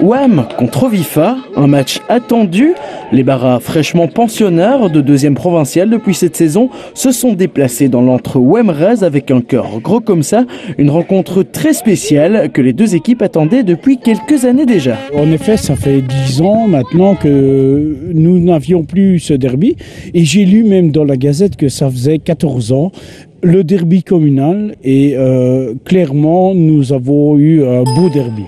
OM contre Ovifa, un match attendu. Les Baras fraîchement pensionnaires de 2e provinciale depuis cette saison se sont déplacés dans l'antre OM-Rez avec un cœur gros comme ça. Une rencontre très spéciale que les deux équipes attendaient depuis quelques années déjà. En effet, ça fait 10 ans maintenant que nous n'avions plus ce derby. Et j'ai lu même dans la Gazette que ça faisait 14 ans. Le derby communal et clairement, nous avons eu un beau derby.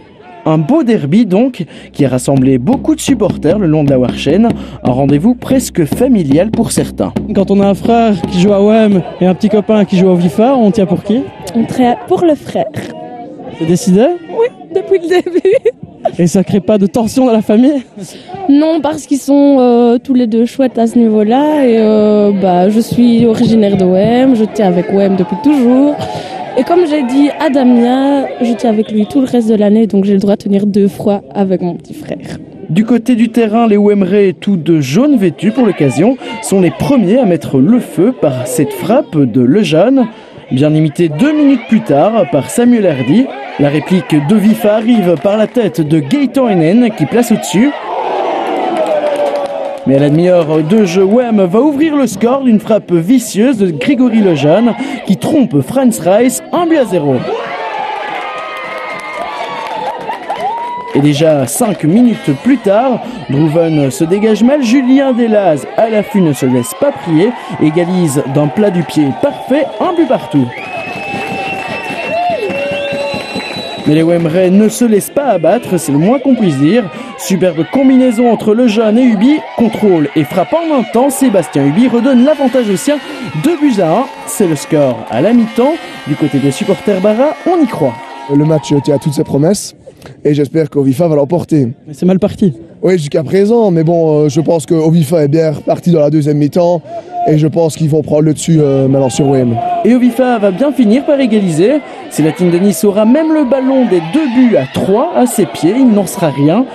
Un beau derby donc, qui a rassemblé beaucoup de supporters le long de la Warchaine, un rendez-vous presque familial pour certains. Quand on a un frère qui joue à OM et un petit copain qui joue à Ovifa, on tient pour qui? On tient pour le frère. C'est décidé? Oui, depuis le début. Et ça crée pas de tension dans la famille? Non, parce qu'ils sont tous les deux chouettes à ce niveau-là. Et je suis originaire d'OM, je tiens avec OM depuis toujours. Et comme j'ai dit à Damien, je tiens avec lui tout le reste de l'année, donc j'ai le droit de tenir 2 fois avec mon petit frère. Du côté du terrain, les OMRais, tous de jaune vêtus pour l'occasion, sont les premiers à mettre le feu par cette frappe de Lejeune. Bien imitée 2 minutes plus tard par Samuel Hardy. La réplique d'Ovifa arrive par la tête de Gaëtan Hennen qui place au-dessus. Mais à la demi-heure de jeu, OM va ouvrir le score d'une frappe vicieuse de Grégory Lejeune qui trompe Franz Reis 1-0. Et déjà 5 minutes plus tard, Drouven se dégage mal, Julien Delaz à l'affût ne se laisse pas prier, égalise d'un plat du pied parfait, 1 but partout. Mais les OMRais ne se laissent pas abattre, c'est le moins qu'on puisse dire. Superbe combinaison entre Lejeune et Ubi, contrôle et frappe en un temps. Sébastien Ubi redonne l'avantage aux siens, 2-1. C'est le score à la mi-temps. Du côté des supporters Bara, on y croit. Le match tient toutes ses promesses et j'espère qu'Ovifa va l'emporter. Mais c'est mal parti. Oui, jusqu'à présent, mais bon, je pense qu'Ovifa est bien reparti dans la deuxième mi-temps et je pense qu'ils vont prendre le dessus maintenant sur OM. Et Ovifa va bien finir par égaliser. Si la team de Nice aura même le ballon des 2-3 à ses pieds, il n'en sera rien.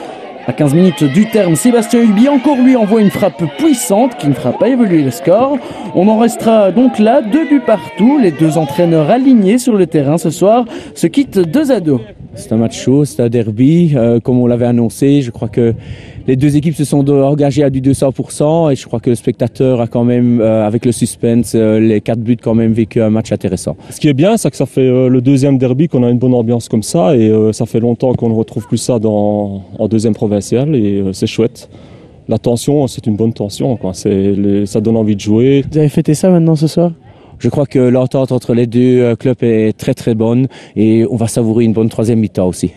À 15 minutes du terme, Sébastien Ubi encore lui envoie une frappe puissante qui ne fera pas évoluer le score. On en restera donc là, 2 partout. Les deux entraîneurs alignés sur le terrain ce soir se quittent 2-2. C'est un match chaud, c'est un derby, comme on l'avait annoncé. Je crois que les deux équipes se sont engagées à du 200% et je crois que le spectateur a quand même, avec le suspense, les 4 buts quand même vécu un match intéressant. Ce qui est bien, c'est que ça fait le 2e derby qu'on a une bonne ambiance comme ça et ça fait longtemps qu'on ne retrouve plus ça en 2e provinciale et c'est chouette. La tension, c'est une bonne tension, quoi. Ça donne envie de jouer. Vous avez fêté ça maintenant ce soir? Je crois que l'entente entre les deux clubs est très très bonne et on va savourer une bonne 3e mi-temps aussi.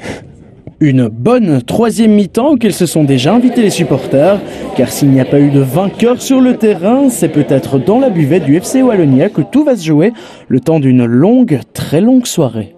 Une bonne 3e mi-temps auquel se sont déjà invités les supporters, car s'il n'y a pas eu de vainqueur sur le terrain, c'est peut-être dans la buvette du FC Wallonia que tout va se jouer, le temps d'une longue, très longue soirée.